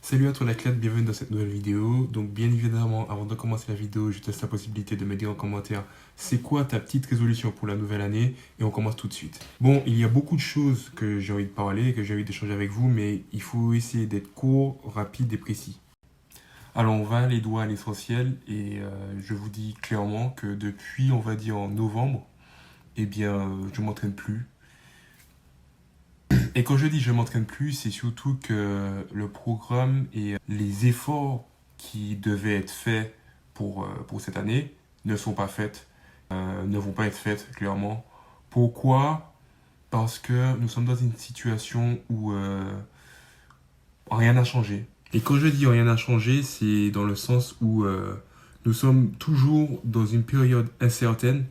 Salut à toi la classe, bienvenue dans cette nouvelle vidéo. Donc bien évidemment, avant de commencer la vidéo, je te laisse la possibilité de me dire en commentaire c'est quoi ta petite résolution pour la nouvelle année et on commence tout de suite. Bon, il y a beaucoup de choses que j'ai envie de parler, que j'ai envie d'échanger avec vous, mais il faut essayer d'être court, rapide et précis. Alors on va aller droit à l'essentiel et je vous dis clairement que depuis on va dire en novembre, eh bien je m'entraîne plus. Et quand je dis je m'entraîne plus, c'est surtout que le programme et les efforts qui devaient être faits pour cette année ne sont pas faits, ne vont pas être faits clairement. Pourquoi? Parce que nous sommes dans une situation où rien n'a changé. Et quand je dis rien n'a changé, c'est dans le sens où nous sommes toujours dans une période incertaine,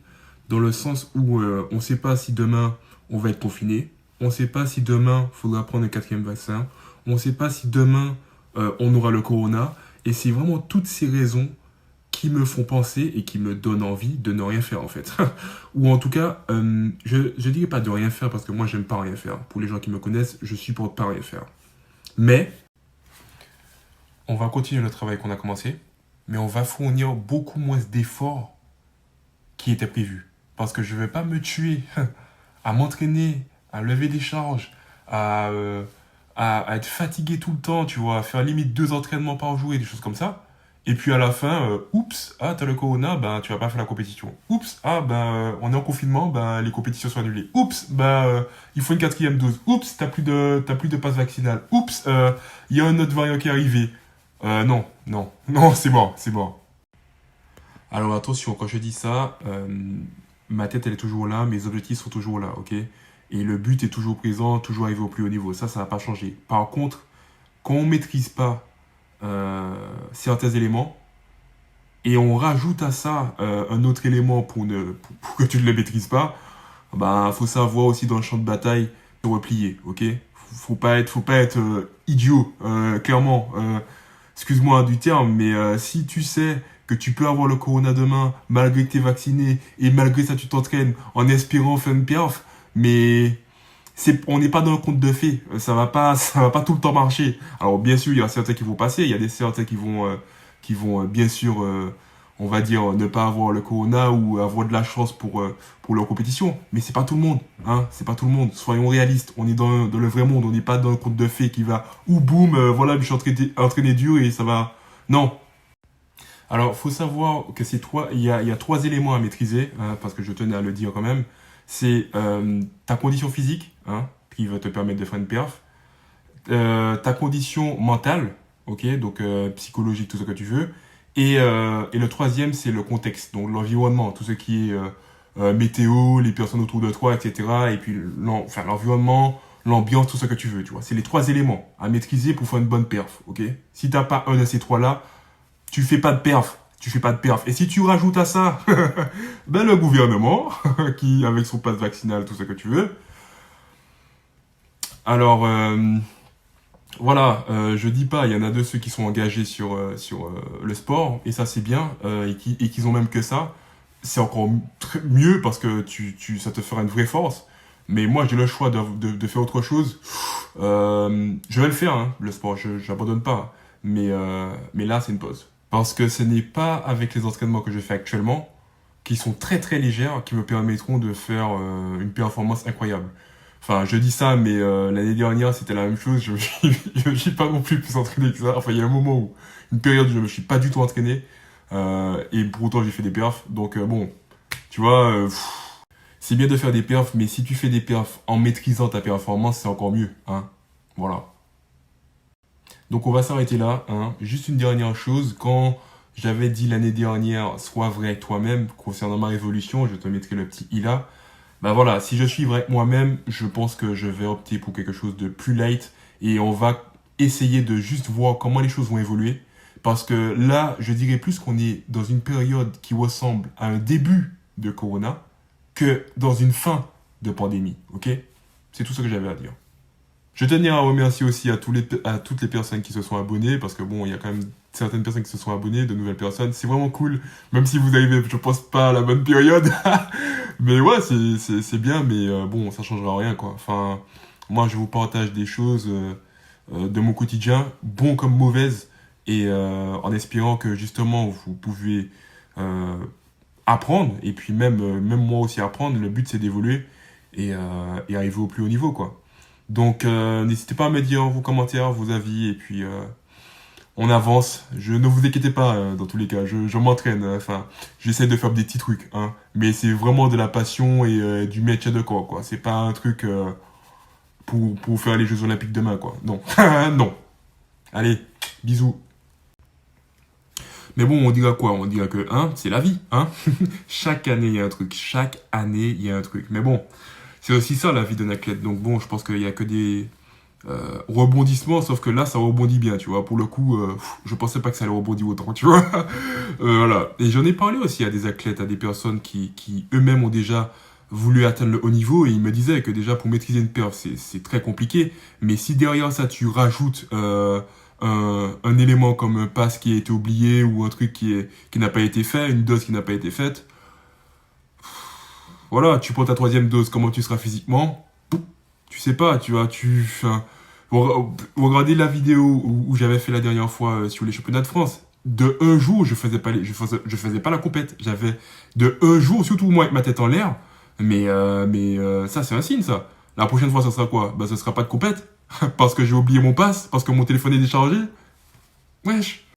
dans le sens où on ne sait pas si demain on va être confiné, on ne sait pas si demain il faudra prendre un quatrième vaccin, on ne sait pas si demain on aura le corona, et c'est vraiment toutes ces raisons qui me font penser et qui me donnent envie de ne rien faire en fait. Ou en tout cas, je ne dirais pas de rien faire parce que moi j'aime pas rien faire. Pour les gens qui me connaissent, je supporte pas rien faire. Mais on va continuer le travail qu'on a commencé, mais on va fournir beaucoup moins d'efforts qui étaient prévus. Parce que je ne vais pas me tuer à m'entraîner, à lever des charges, à, euh, à être fatigué tout le temps, tu vois, à faire limite 2 entraînements par jour et des choses comme ça. Et puis à la fin, oups, ah t'as le corona, ben tu vas pas faire la compétition. Oups, ah ben on est en confinement, ben les compétitions sont annulées. Oups, ben il faut une quatrième dose. Oups, t'as plus de passe vaccinal. Oups, il y a un autre variant qui est arrivé. Non, non, non, c'est mort, c'est mort. Alors attention, quand je dis ça, ma tête elle est toujours là, mes objectifs sont toujours là, ok? Et le but est toujours présent, toujours arriver au plus haut niveau. Ça va pas changer. Par contre, quand on maîtrise pas certains éléments et on rajoute à ça un autre élément pour que tu ne le maîtrises pas, bah faut savoir aussi dans le champ de bataille se replier, ok? Faut pas être idiot, clairement. Excuse-moi du terme, mais si tu sais que tu peux avoir le corona demain, malgré que tu es vacciné, et malgré ça tu t'entraînes en espérant faire une perf, mais on n'est pas dans le conte de fées, ça va pas tout le temps marcher. Alors bien sûr, il y a certains qui vont passer, il y a des certains qui vont bien sûr, on va dire, ne pas avoir le corona ou avoir de la chance pour leur compétition. Mais c'est pas tout le monde, hein, c'est pas tout le monde. Soyons réalistes, on est dans le vrai monde, on n'est pas dans le conte de fées qui va, ou boum, voilà, je suis entraîné dur et ça va. Non. Alors, faut savoir que il y a 3 éléments à maîtriser, hein, parce que je tenais à le dire quand même. C'est ta condition physique, hein, qui va te permettre de faire une perf, ta condition mentale, ok, donc psychologique, tout ce que tu veux, et le troisième, c'est le contexte, donc l'environnement, tout ce qui est météo, les personnes autour de toi, etc. Et puis l'environnement, l'ambiance, tout ce que tu veux, tu vois. C'est les 3 éléments à maîtriser pour faire une bonne perf, ok? Si t'as pas un de ces trois-là, tu fais pas de perf. Tu fais pas de perf. Et si tu rajoutes à ça, ben le gouvernement, qui, avec son passe vaccinal, tout ce que tu veux. Alors, voilà, je dis pas, il y en a de ceux qui sont engagés sur le sport, et ça c'est bien, et qu'ils ont même que ça. C'est encore mieux parce que ça te fera une vraie force. Mais moi, j'ai le choix de faire autre chose. Je vais le faire, hein, le sport, je n'abandonne pas. Mais là, c'est une pause. Parce que ce n'est pas avec les entraînements que je fais actuellement, qui sont très très légères, qui me permettront de faire une performance incroyable. Enfin, je dis ça, mais l'année dernière, c'était la même chose. Je me suis pas non plus plus entraîné que ça. Enfin, il y a un moment où, une période où je me suis pas du tout entraîné. Et pour autant, j'ai fait des perfs. Donc, bon, tu vois, c'est bien de faire des perfs, mais si tu fais des perfs en maîtrisant ta performance, c'est encore mieux, hein. Voilà. Donc on va s'arrêter là, hein. Juste une dernière chose, quand j'avais dit l'année dernière, sois vrai avec toi-même, concernant ma révolution, je te mettrai le petit i là. Bah voilà, si je suis vrai avec moi-même, je pense que je vais opter pour quelque chose de plus light et on va essayer de juste voir comment les choses vont évoluer. Parce que là, je dirais plus qu'on est dans une période qui ressemble à un début de Corona que dans une fin de pandémie, ok? C'est tout ce que j'avais à dire. Je tenais à remercier aussi à toutes les personnes qui se sont abonnées, parce que bon, il y a quand même certaines personnes qui se sont abonnées, de nouvelles personnes. C'est vraiment cool, même si vous arrivez, je pense, pas à la bonne période. Mais ouais, c'est bien, mais bon, ça changera rien, quoi. Enfin, moi, je vous partage des choses de mon quotidien, bon comme mauvaise, et en espérant que justement vous pouvez euh, apprendre, et puis même moi aussi apprendre. Le but c'est d'évoluer et arriver au plus haut niveau, quoi. Donc n'hésitez pas à me dire en vos commentaires vos avis, et puis on avance. Ne vous inquiétez pas, dans tous les cas, je m'entraîne, enfin, j'essaie de faire des petits trucs, hein. Mais c'est vraiment de la passion et du métier de corps, quoi. C'est pas un truc pour faire les Jeux Olympiques demain, quoi. Non, non. Allez, bisous. Mais bon, on dira quoi? On dira que, hein, c'est la vie, hein. Chaque année, il y a un truc. Chaque année, il y a un truc. Mais bon, c'est aussi ça, la vie d'un athlète. Donc bon, je pense qu'il y a que des rebondissements, sauf que là, ça rebondit bien, tu vois. Pour le coup, je pensais pas que ça allait rebondir autant, tu vois. Voilà. Et j'en ai parlé aussi à des athlètes, à des personnes qui eux-mêmes ont déjà voulu atteindre le haut niveau, et ils me disaient que déjà pour maîtriser une perf, c'est très compliqué. Mais si derrière ça, tu rajoutes un élément comme un pass qui a été oublié, ou un truc qui n'a pas été fait, une dose qui n'a pas été faite, voilà, tu prends ta troisième dose, comment tu seras physiquement? Tu sais pas, tu vois, enfin, vous regardez la vidéo où j'avais fait la dernière fois sur les championnats de France. De un jour, je faisais pas la compète. J'avais de un jour, surtout moi avec ma tête en l'air. Mais ça, c'est un signe, ça. La prochaine fois, ça sera quoi? Bah, ça sera pas de compète. Parce que j'ai oublié mon pass, parce que mon téléphone est déchargé. Wesh.